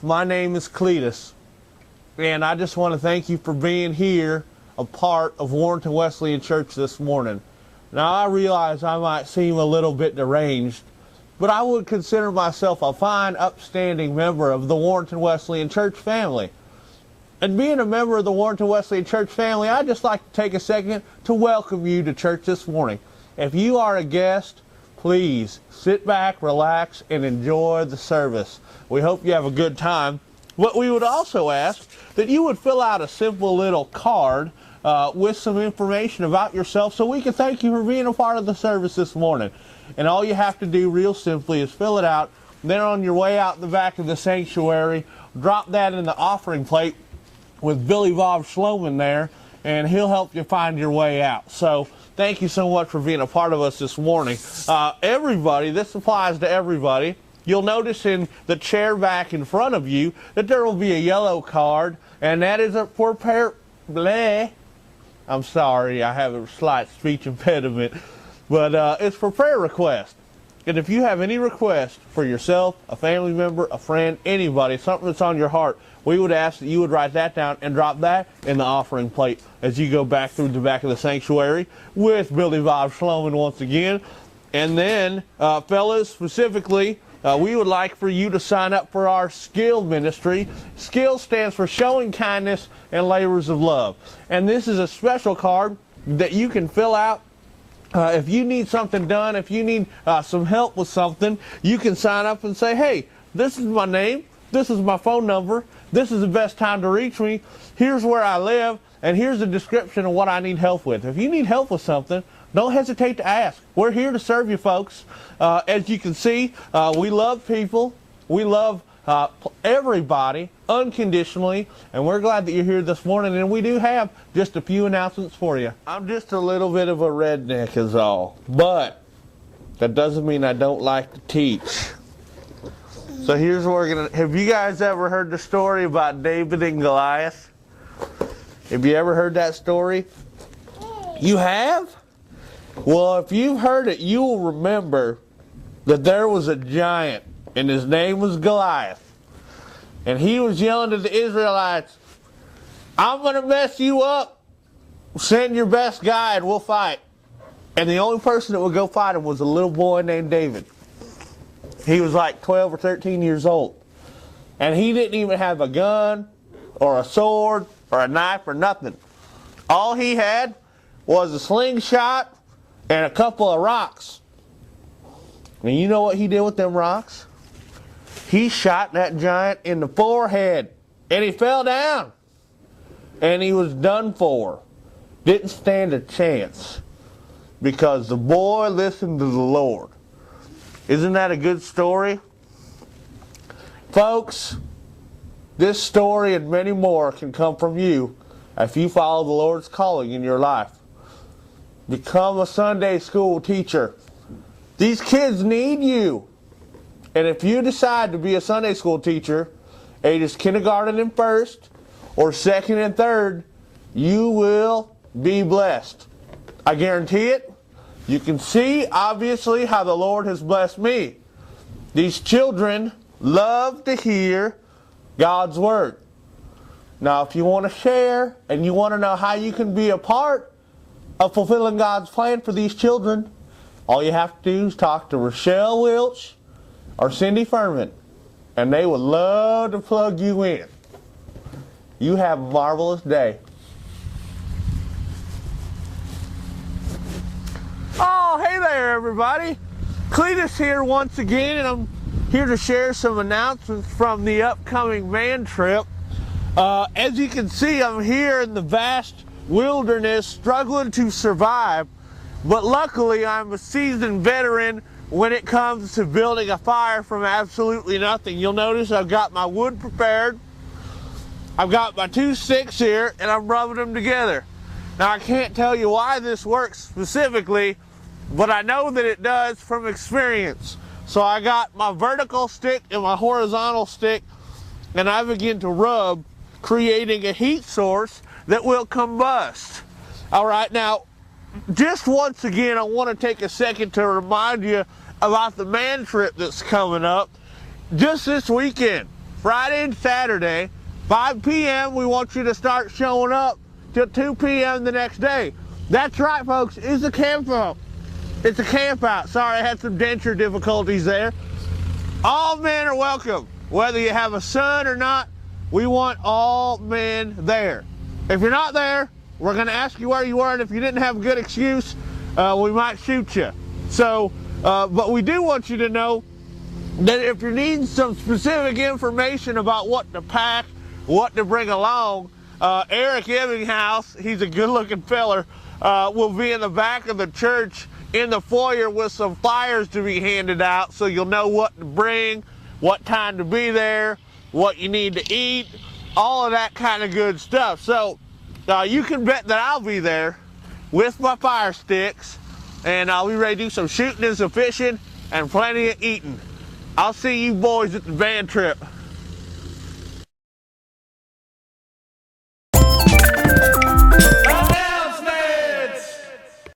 My name is Cletus, and I just want to thank you for being here, a part of Warrenton Wesleyan Church this morning. Now, I realize I might seem a little bit deranged, but I would consider myself a fine, upstanding member of the Warrenton Wesleyan Church family. And being a member of the Warrenton Wesleyan Church family, I'd just like to take a second to welcome you to church this morning. If you are a guest, please sit back, relax, and enjoy the service. We hope you have a good time. But we would also ask that you would fill out a simple little card with some information about yourself so we can thank you for being a part of the service this morning. And all you have to do real simply is fill it out. Then on your way out the back of the sanctuary, drop that in the offering plate with Billy Bob Schloman there, and he'll help you find your way out. So thank you so much for being a part of us this morning. Everybody, this applies to everybody. You'll notice in the chair back in front of you that there will be a yellow card, and that is for I'm sorry, I have a slight speech impediment, but it's for prayer requests. And if you have any request for yourself, a family member, a friend, anybody, something that's on your heart, we would ask that you would write that down and drop that in the offering plate as you go back through the back of the sanctuary with Billy Bob Schloman once again. And then, fellas, specifically, we would like for you to sign up for our SKILL ministry. SKILL stands for Showing Kindness and Labors of Love. And this is a special card that you can fill out. If you need something done, if you need some help with something, you can sign up and say, hey, this is my name, this is my phone number, this is the best time to reach me, here's where I live, and here's a description of what I need help with. If you need help with something, don't hesitate to ask. We're here to serve you folks. As you can see, we love people. We love everybody unconditionally, and we're glad that you're here this morning, and we do have just a few announcements for you. I'm just a little bit of a redneck is all, but that doesn't mean I don't like to teach. So here's what we're gonna, have you guys ever heard the story about David and Goliath? Have you ever heard that story? You have? Well, if you've heard it, you will remember that there was a giant, and his name was Goliath. And he was yelling to the Israelites, I'm going to mess you up. Send your best guy and we'll fight. And the only person that would go fight him was a little boy named David. He was like 12 or 13 years old. And he didn't even have a gun or a sword or a knife or nothing. All he had was a slingshot and a couple of rocks. And you know what he did with them rocks? He shot that giant in the forehead, and he fell down. And he was done for. Didn't stand a chance, because the boy listened to the Lord. Isn't that a good story? Folks, this story and many more can come from you if you follow the Lord's calling in your life. Become a Sunday school teacher. These kids need you. And if you decide to be a Sunday school teacher, ages kindergarten and first, or second and third, you will be blessed. I guarantee it. You can see, obviously, how the Lord has blessed me. These children love to hear God's Word. Now, if you want to share and you want to know how you can be a part of fulfilling God's plan for these children, all you have to do is talk to Rochelle Wilch or Cindy Furman, and they would love to plug you in. You have a marvelous day. Oh, hey there, everybody. Cletus here once again, and I'm here to share some announcements from the upcoming van trip. As you can see, I'm here in the vast wilderness struggling to survive, but luckily I'm a seasoned veteran when it comes to building a fire from absolutely nothing. You'll notice I've got my wood prepared. I've got my 2 sticks here, and I'm rubbing them together. Now, I can't tell you why this works specifically, but I know that it does from experience. So I got my vertical stick and my horizontal stick, and I begin to rub creating a heat source that will combust. All right, now, just once again, I want to take a second to remind you about the man trip that's coming up just this weekend, Friday and Saturday, 5 p.m. We want you to start showing up till 2 p.m. the next day. That's right, folks, it's a camp out. It's a camp out. Sorry, I had some denture difficulties there. All men are welcome, whether you have a son or not. We want all men there. If you're not there, we're going to ask you where you were, and if you didn't have a good excuse, we might shoot you. So, but we do want you to know that if you're needing some specific information about what to pack, what to bring along, Eric Ebbinghaus, he's a good-looking feller, will be in the back of the church in the foyer with some flyers to be handed out, so you'll know what to bring, what time to be there, what you need to eat, all of that kind of good stuff. So you can bet that I'll be there with my fire sticks, and I'll be ready to do some shooting and some fishing and plenty of eating. I'll see you boys at the van trip.